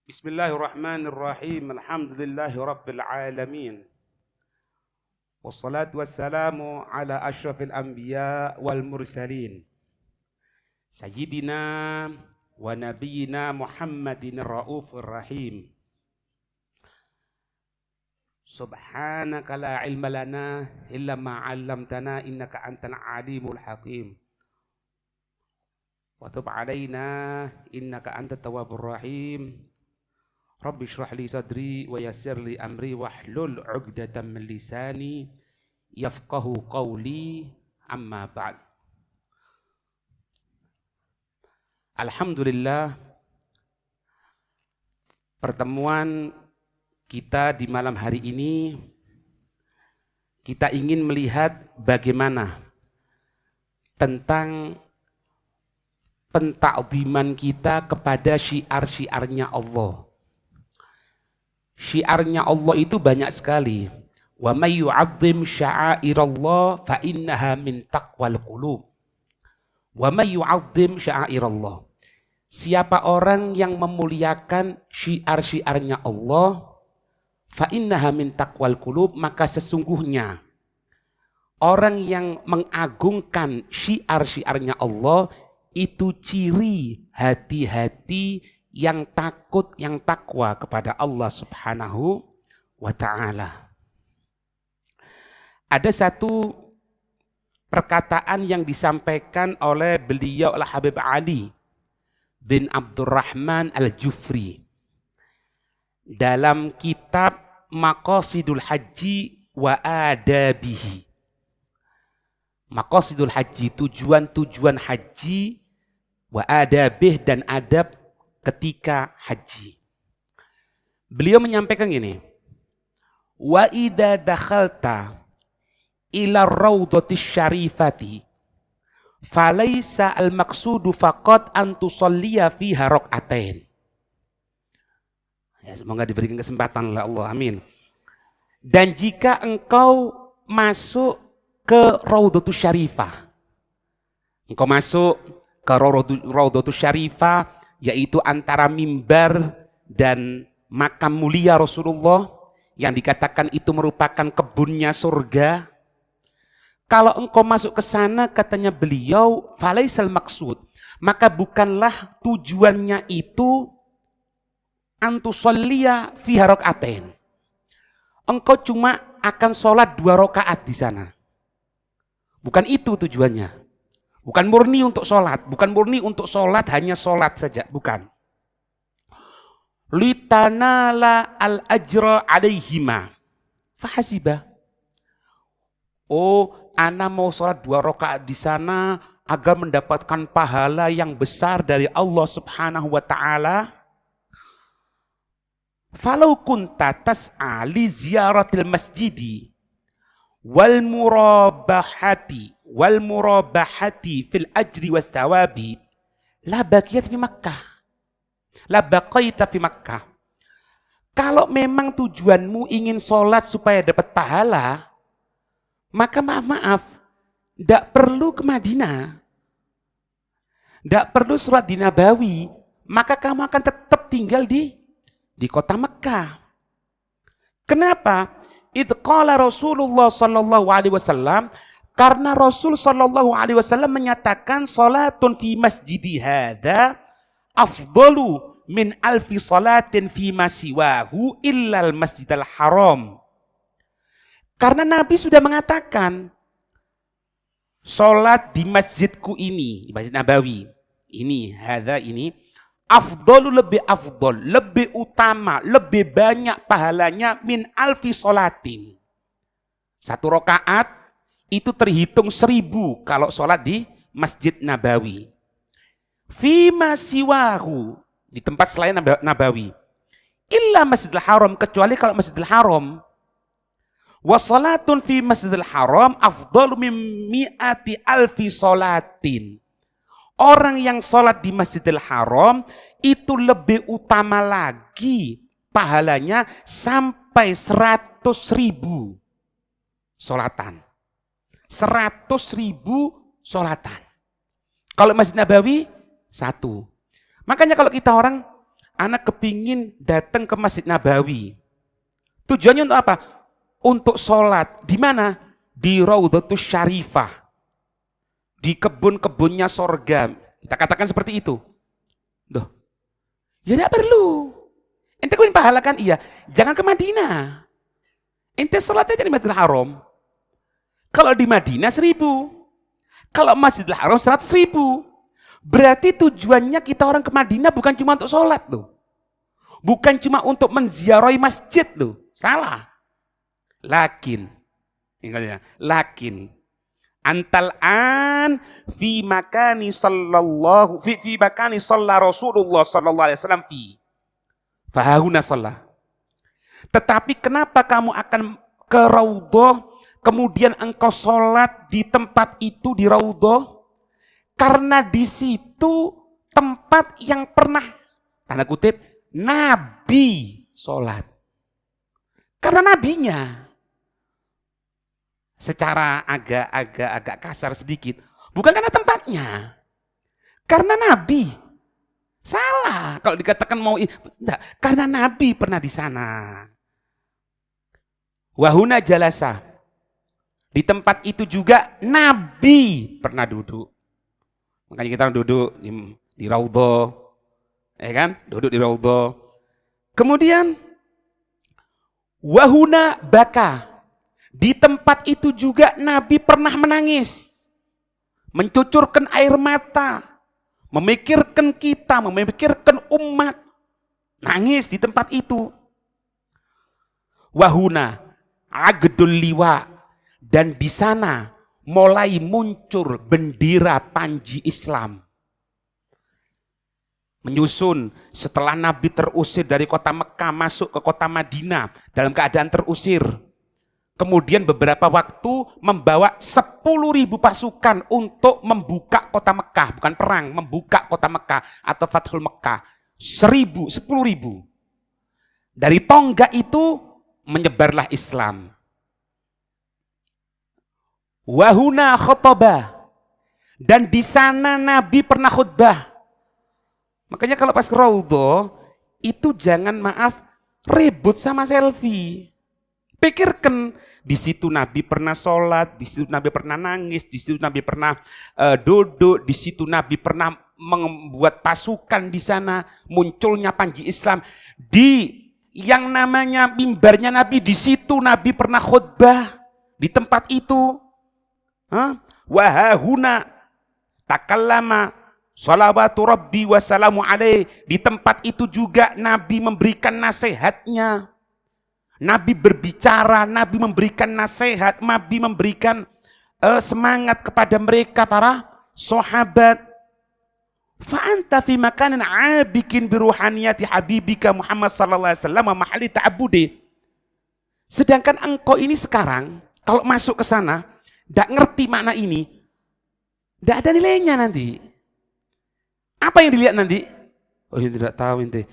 Bismillahirrahmanirrahim. Alhamdulillahi rabbil alamin. Wassalatu wassalamu ala asyrafil anbiya wal mursalin. Sayyidina wa nabiyyina Muhammadin raufur rahim. Subhanaka la ilma lana illa ma 'allamtana innaka antal alimul hakim. Wa tub 'alaina innaka antat tawwabur rahim. Rabbi shrah li sadri wa yassir li amri wahlul 'uqdatam min lisani yafqahu qawli, amma ba'd. Alhamdulillah, pertemuan kita di malam hari ini kita ingin melihat bagaimana tentang pentakziman kita kepada syiar-syiarnya Allah. Syiarnya Allah itu banyak sekali. Wa may yu'azzim sya'airallah fa innaha min taqwal qulub. Wa may yu'azzim sya'airallah. Siapa orang yang memuliakan syiar-syiarnya Allah, fa innaha min taqwal qulub, maka sesungguhnya orang yang mengagungkan syiar-syiarnya Allah itu ciri hati-hati yang takut, yang takwa kepada Allah Subhanahu wa ta'ala. Ada satu perkataan yang disampaikan oleh beliau Al-Habib Ali bin Abdurrahman Al-Jufri dalam kitab Maqasidul Haji wa Adabihi. Maqasidul Haji, tujuan-tujuan haji, wa adabih, dan adab ketika haji. Beliau menyampaikan gini, wa idza dakhalta ila raudhatis syarifati falaysa al-maqsudu faqat an tusalliya fiha rak'atain. Ya, semoga diberikan kesempatan oleh Allah, amin. Dan jika engkau masuk ke raudhatus syarifah, engkau masuk ke raudhatus syarifah, yaitu antara mimbar dan makam mulia Rasulullah yang dikatakan itu merupakan kebunnya surga. Kalau engkau masuk ke sana, katanya beliau, falaisal maksud, maka bukanlah tujuannya itu antusalliya fiha rak'atain. Engkau cuma akan sholat 2 rakaat di sana. Bukan itu tujuannya. Bukan murni untuk sholat, bukan murni untuk sholat, hanya sholat saja, bukan. Litanala al-ajra alaihima fahasibah. Oh, ana mau sholat 2 rakaat di sana agar mendapatkan pahala yang besar dari Allah Subhanahu wa ta'ala. Falau kunta tas'a li ziyaratil masjidi wal murabahati fil ajri was thawabi la baqiyat fi Makkah, la baqaita fi Makkah. Kalau memang tujuanmu ingin sholat supaya dapat pahala, maka maaf, tidak perlu ke Madinah, tidak perlu sholat di Nabawi, maka kamu akan tetap tinggal di kota Mekah. Kenapa? Idh qala Rasulullah sallallahu alaihi wasallam, karena Rasul sallallahu alaihi wasallam menyatakan salatun fi masjidi hadza afdalu min alfi salatin fi masiwahu illal masjidal haram. Karena Nabi sudah mengatakan salat di masjidku ini, di Masjid Nabawi ini, hadza ini, afdalu, lebih afdal, lebih utama, lebih banyak pahalanya min alfi salatin. 1 rakaat itu terhitung 1000 kalau sholat di Masjid Nabawi. Fima siwahu, di tempat selain Nabawi. Illa Masjidil Haram, kecuali kalau Masjidil Haram. Wa salatun fi Masjidil Haram afdalu min mi'ati alfi salatin. Orang yang sholat di Masjidil Haram itu lebih utama lagi pahalanya sampai 100.000 sholatan. 100.000 sholatan. Kalau Masjid Nabawi 1. Makanya kalau kita orang anak kepingin datang ke Masjid Nabawi. Tujuannya untuk apa? Untuk sholat. Di mana? Di Raudhatus Syarifah. Di kebun-kebunnya sorga. Kita katakan seperti itu. Duh. Ya tidak perlu. Ente kepingin pahala kan? Iya. Jangan ke Madinah. Ente sholat aja di Masjidil Haram. Kalau di Madinah 1.000. Kalau Masjidil Haram 100.000. Berarti tujuannya kita orang ke Madinah bukan cuma untuk sholat tuh. Bukan cuma untuk menziarahi masjid tuh. Salah. Lakin. Ingat ya. Lakin. Antal an fi makani sallallahu fi makani shalla Rasulullah sallallahu alaihi wasallam fi. Fahahuna shalla. Tetapi kenapa kamu akan ke Raudhah kemudian engkau sholat di tempat itu di Raudhah? Karena di situ tempat yang pernah, tanda kutip, Nabi sholat. Karena nabinya. Secara agak kasar sedikit. Bukan karena tempatnya. Karena Nabi. Salah. Kalau dikatakan mau, enggak. Karena Nabi pernah di sana. Wahuna jalasa. Di tempat itu juga Nabi pernah duduk. Makanya kita duduk di Raudhah, ya kan? Duduk di Raudhah. Kemudian wahuna baka. Di tempat itu juga Nabi pernah menangis. Mencucurkan air mata. Memikirkan kita, memikirkan umat. Nangis di tempat itu. Wahuna agdul liwa. Dan di sana mulai muncul bendera panji Islam. Menyusun setelah Nabi terusir dari kota Mekah masuk ke kota Madinah dalam keadaan terusir. Kemudian beberapa waktu membawa 10.000 pasukan untuk membuka kota Mekah. Bukan perang, membuka kota Mekah atau Fathul Mekah. 10.000. Dari tonggak itu menyebarlah Islam. Wahuna khutbah. Dan di sana Nabi pernah khutbah. Makanya kalau pas ke Raudhah, itu jangan ribut sama selfie. Pikirkan, di situ Nabi pernah sholat, di situ Nabi pernah nangis, di situ Nabi pernah duduk, di situ Nabi pernah membuat pasukan di sana, munculnya panji Islam. Di yang namanya mimbarnya Nabi, di situ Nabi pernah khutbah, di tempat itu. Wahahuna takallama salawatu rabbi wassalamu alaih. Di tempat itu juga Nabi memberikan nasihatnya. Nabi berbicara, Nabi memberikan nasihat, Nabi memberikan semangat kepada mereka para sahabat. Fa'anta fi makanin abikin biruhaniyati habibika Muhammad sallallahu alaihi wasallam mahali ta'budi. Sedangkan engkau ini sekarang kalau masuk ke sana tidak ngerti makna ini, tidak ada nilainya nanti. Apa yang dilihat nanti? Oh, ya tidak tahu ente.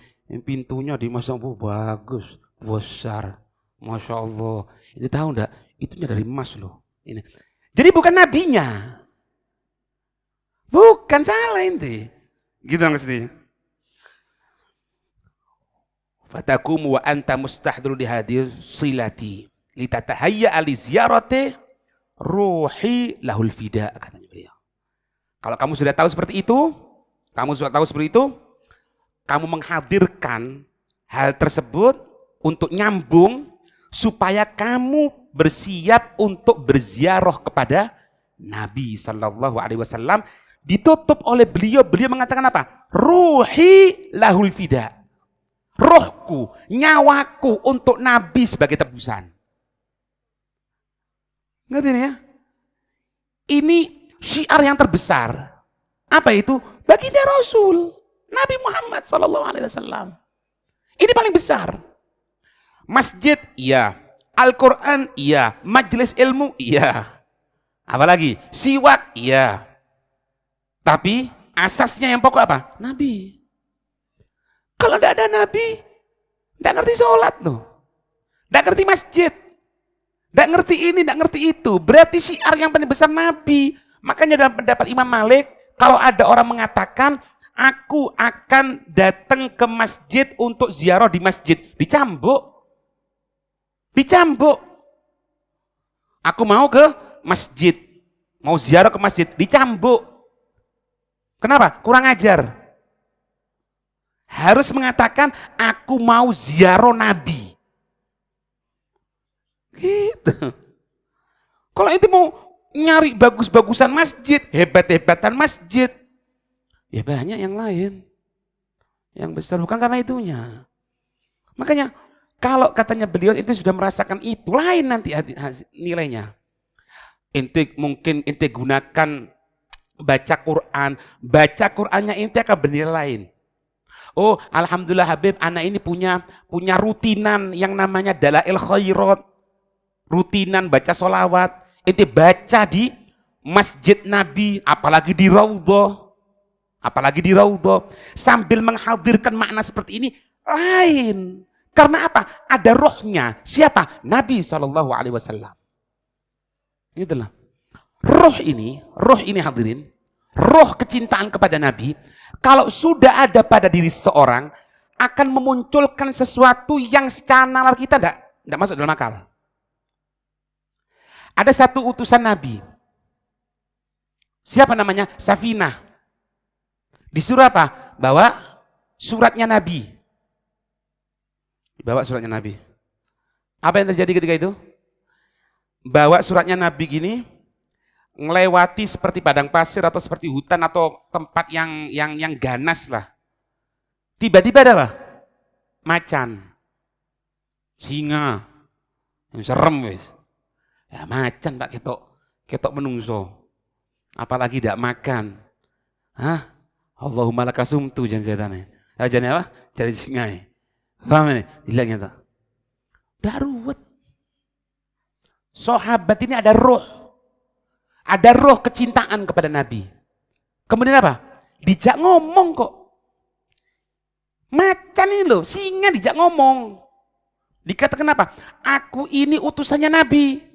Pintunya dimasang bagus, besar, masya Allah. Ente tahu enggak? Itunya dari emas loh. Ini. Jadi bukan nabinya, bukan salah ente. Gitu maksudnya. Fatakum wa anta mustahdru di hadir silati litatahayya ali ziyarati ruhi lahul fida, katanya beliau. Kalau kamu sudah tahu seperti itu, kamu menghadirkan hal tersebut untuk nyambung supaya kamu bersiap untuk berziarah kepada Nabi Sallallahu Alaihi Wasallam. Ditutup oleh beliau mengatakan apa? Ruhi lahul fida. Rohku, nyawaku untuk Nabi sebagai tebusan. Ngerti ini ya? Ini syiar yang terbesar. Apa itu? Baginda Rasul Nabi Muhammad SAW. Ini paling besar. Masjid, iya. Al-Quran, iya. Majelis ilmu, iya. Apalagi? Siwak, iya. Tapi asasnya yang pokok apa? Nabi. Kalau tidak ada Nabi, tidak ngerti sholat tuh. Tidak ngerti masjid. Tidak ngerti ini, tidak ngerti itu. Berarti syiar yang paling besar Nabi. Makanya dalam pendapat Imam Malik, kalau ada orang mengatakan aku akan datang ke masjid untuk ziarah di masjid. Dicambuk. Dicambuk. Aku mau ke masjid. Mau ziarah ke masjid. Dicambuk. Kenapa? Kurang ajar. Harus mengatakan, aku mau ziarah Nabi. Gitu. Kalau itu mau nyari bagus-bagusan masjid, hebat-hebatan masjid, ya banyak yang lain. Yang besar, bukan karena itunya. Makanya, kalau katanya beliau itu sudah merasakan itu, lain nanti nilainya. Mungkin ente gunakan baca Quran, baca Qurannya ente akan bernilai lain. Oh, alhamdulillah Habib, anak ini punya rutinan yang namanya Dalail Khairat. Rutinan baca sholawat. Ente baca di Masjid Nabi, apalagi di Raudhah. Apalagi di Raudhah. Sambil menghadirkan makna seperti ini, lain. Karena apa? Ada rohnya. Siapa? Nabi SAW. Itulah. Roh ini hadirin, roh kecintaan kepada Nabi, kalau sudah ada pada diri seseorang, akan memunculkan sesuatu yang secara nalar kita tidak masuk dalam akal. Ada satu utusan Nabi. Siapa namanya? Safinah. Disuruh apa? Bawa suratnya Nabi. Bawa suratnya Nabi. Apa yang terjadi ketika itu? Bawa suratnya Nabi gini, ngelewati seperti padang pasir atau seperti hutan atau tempat yang ganas lah. Tiba-tiba ada apa? Macan, singa, yang serem wis. Ya macan Pak ketok menungso. Apalagi tidak makan. Hah? Allahumma lakasumtu jangan apa? Jadi singa. Paham ini? Bilangnya tak. Udah ruwet. Sahabat ini ada roh. Ada roh kecintaan kepada Nabi. Kemudian apa? Dijak ngomong kok. Macan ini loh, singa dijak ngomong. Dikatakan apa? Aku ini utusannya Nabi.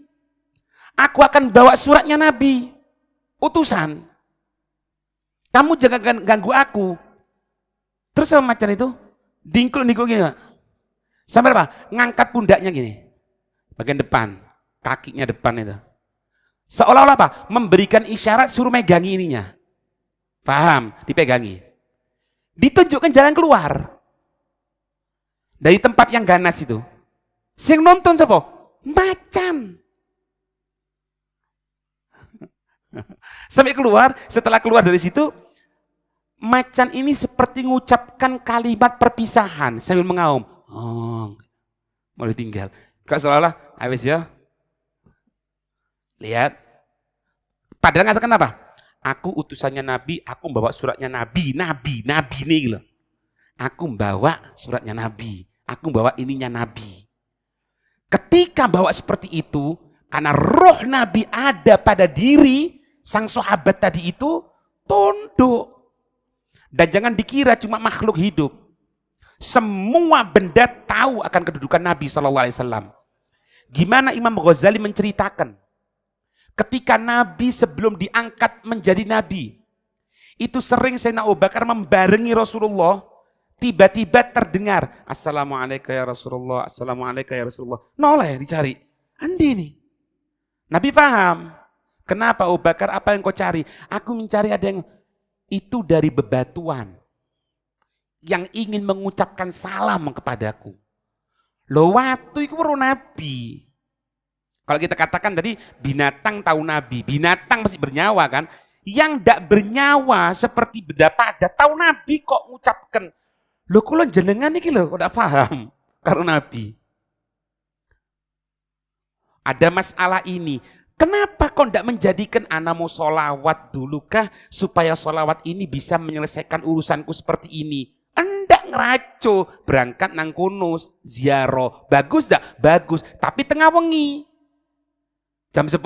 Aku akan bawa suratnya Nabi. Utusan. Kamu jangan ganggu aku. Terus sama macan itu, dingkul gini Pak. Sampai apa? Ngangkat pundaknya gini. Bagian depan. Kakinya depan itu. Seolah-olah apa? Memberikan isyarat suruh megangi ininya. Paham? Dipegangi. Ditunjukkan jalan keluar. Dari tempat yang ganas itu. Sing nonton siapa? Macan. Sampai keluar, setelah keluar dari situ, macan ini seperti mengucapkan kalimat perpisahan sambil mengaum. Oh, mau ditinggal. Kok seolah-olah, habis ya. Lihat. Padahal ngatakan apa? Aku utusannya Nabi, aku membawa suratnya Nabi nih loh. Aku membawa suratnya Nabi, aku membawa ininya Nabi. Ketika bawa seperti itu, karena roh Nabi ada pada diri sang sahabat tadi itu, tunduk. Dan jangan dikira cuma makhluk hidup. Semua benda tahu akan kedudukan Nabi SAW. Gimana Imam Ghazali menceritakan? Ketika Nabi sebelum diangkat menjadi Nabi, itu sering Sayyidina Abu Bakar membarengi Rasulullah, tiba-tiba terdengar, Assalamualaikum ya Rasulullah, Assalamualaikum ya Rasulullah. Noleh dicari, Andi nih. Nabi paham, kenapa Abu Bakar, apa yang kau cari? Aku mencari ada yang itu dari bebatuan, yang ingin mengucapkan salam kepadaku. Loh waktu itu baru Nabi. Kalau kita katakan tadi binatang tahu Nabi, binatang masih bernyawa kan? Yang tidak bernyawa seperti benda pada tahu Nabi kok mengucapkan. Loh kula jenengan iki lho kok tidak paham karo Nabi. Ada masalah ini. Kenapa kok tidak menjadikan ana mau sholawat dulu kah supaya sholawat ini bisa menyelesaikan urusanku seperti ini? Enggak ngeraco, berangkat nang kunus, ziarah. Bagus dak? Bagus, tapi tengah wengi. Jam 10.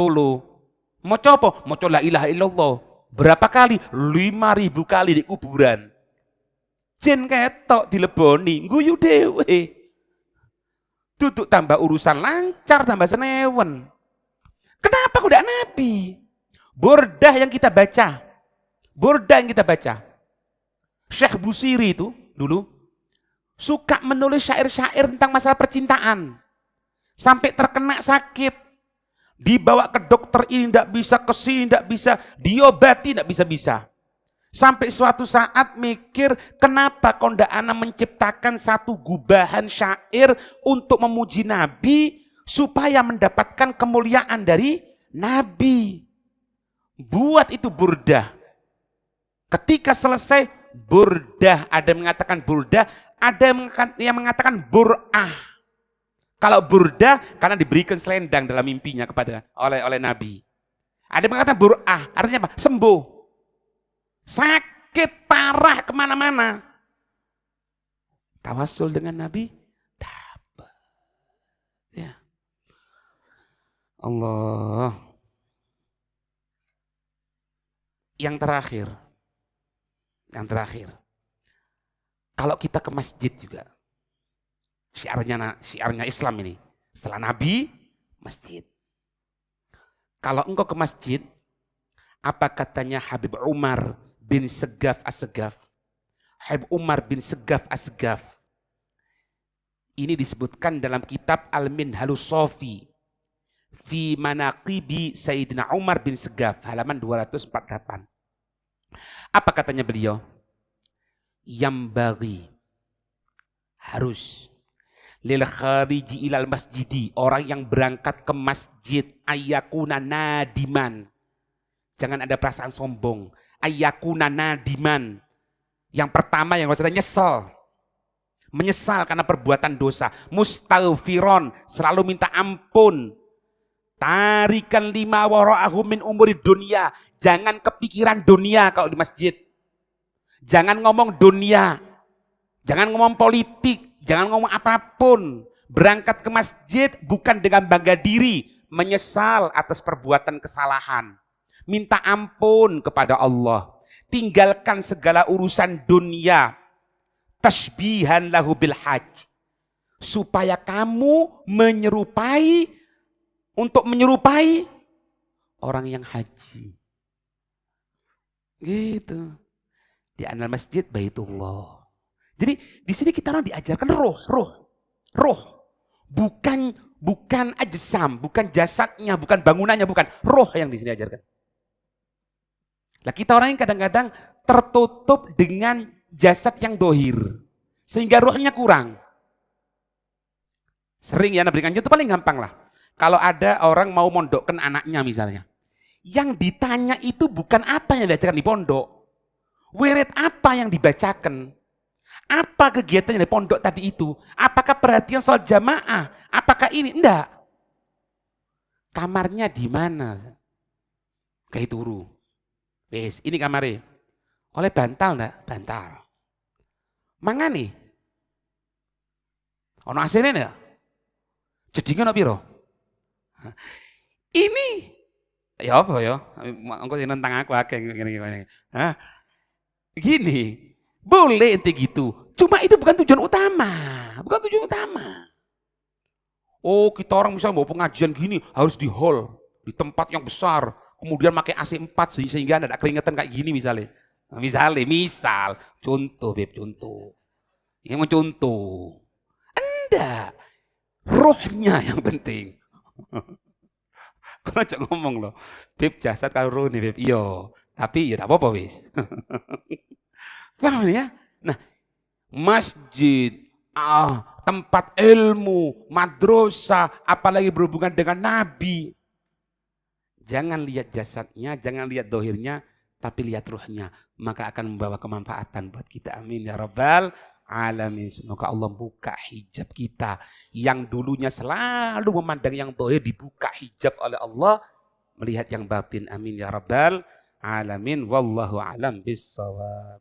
Mau coba? Mau la ilaha illallah. Berapa kali? 5.000 kali di kuburan. Jen ketok dileboni, guyu dewe. Duduk tambah urusan lancar, tambah senewen. Kenapa kuda Nabi? Burdah yang kita baca. Burdah yang kita baca. Syekh Busiri itu dulu suka menulis syair-syair tentang masalah percintaan. Sampai terkena sakit. Dibawa ke dokter ini tidak bisa, ke sini tidak bisa, diobati tidak bisa-bisa. Sampai suatu saat mikir, kenapa Konda Ana menciptakan satu gubahan syair untuk memuji Nabi supaya mendapatkan kemuliaan dari Nabi. Buat itu burdah. Ketika selesai burdah, ada yang mengatakan burdah, ada yang mengatakan bur'ah. Kalau burdah karena diberikan selendang dalam mimpinya kepada oleh Nabi. Ada yang mengatakan bur'ah, artinya apa? Sembuh. Sakit parah kemana-mana. Tawasul dengan Nabi, dapat. Ya. Allah. Yang terakhir. Kalau kita ke masjid juga, syiarnya Islam ini. Setelah Nabi, masjid. Kalau engkau ke masjid, apa katanya Habib Umar bin Segaf As-Segaf? Habib Umar bin Segaf As-Segaf. Ini disebutkan dalam kitab Al-Minhalus Sofi. Fi Manaqibi Sayyidina Umar bin Segaf, halaman 248. Apa katanya beliau? Yambaghi, harus, lil khariji ilal masjidi, orang yang berangkat ke masjid, ayyakuna nadiman. Jangan ada perasaan sombong. Ayyakuna nadiman. Yang pertama yang harus ada nyesel. Menyesal karena perbuatan dosa. Mustaghfiron, selalu minta ampun. Tarikan lima wara'ahu min umuri dunia. Jangan kepikiran dunia kalau di masjid. Jangan ngomong dunia. Jangan ngomong politik. Jangan ngomong apapun. Berangkat ke masjid bukan dengan bangga diri. Menyesal atas perbuatan kesalahan. Minta ampun kepada Allah. Tinggalkan segala urusan dunia. Tashbihan lahu bil hajj. Supaya kamu menyerupai orang yang haji. Gitu. Di anal masjid Baitullah. Jadi di sini kita orang diajarkan roh. Bukan ajsam, bukan jasadnya, bukan bangunannya, bukan roh yang di sini diajarkan. Nah, kita orang yang kadang-kadang tertutup dengan jasad yang dohir. Sehingga rohnya kurang. Sering ya berikan itu paling gampang lah. Kalau ada orang mau mondokkan anaknya misalnya. Yang ditanya itu bukan apa yang diajarkan di pondok. Wirid apa yang dibacakan. Apa kegiatannya di pondok tadi itu. Apakah perhatian sholat jamaah. Apakah ini? Enggak. Kamarnya di mana? Kayak turu. Wes, ini kamarnya. Oleh bantal enggak? Bantal. Mangani. Ono asine enggak? Jedinge ono piro? Ini ya apa ya? Engko nentang aku akeh ngene. Hah? Gini. Boleh ente gitu. Cuma itu bukan tujuan utama. Oh, kita orang misalnya mau pengajian gini harus di hall, di tempat yang besar. Kemudian pakai AC 4 sehingga ada keringetan kayak gini misalnya. Misal, contoh. Ini mau contoh. Enggak. Rohnya yang penting. Kalau cak ngomong loh, Beb jasad kalau roh nih Beb, iya. Tapi ya tak apa-apa wis. Paham ya? Nah, masjid, tempat ilmu, madrasah, apalagi berhubungan dengan Nabi. Jangan lihat jasadnya, jangan lihat dohirnya, tapi lihat ruhnya. Maka akan membawa kemanfaatan buat kita. Amin ya Rabbal alamin. Semoga Allah buka hijab kita. Yang dulunya selalu memandang yang dohir, dibuka hijab oleh Allah. Melihat yang batin. Amin ya Rabbal alamin. Wallahu alam bissawab.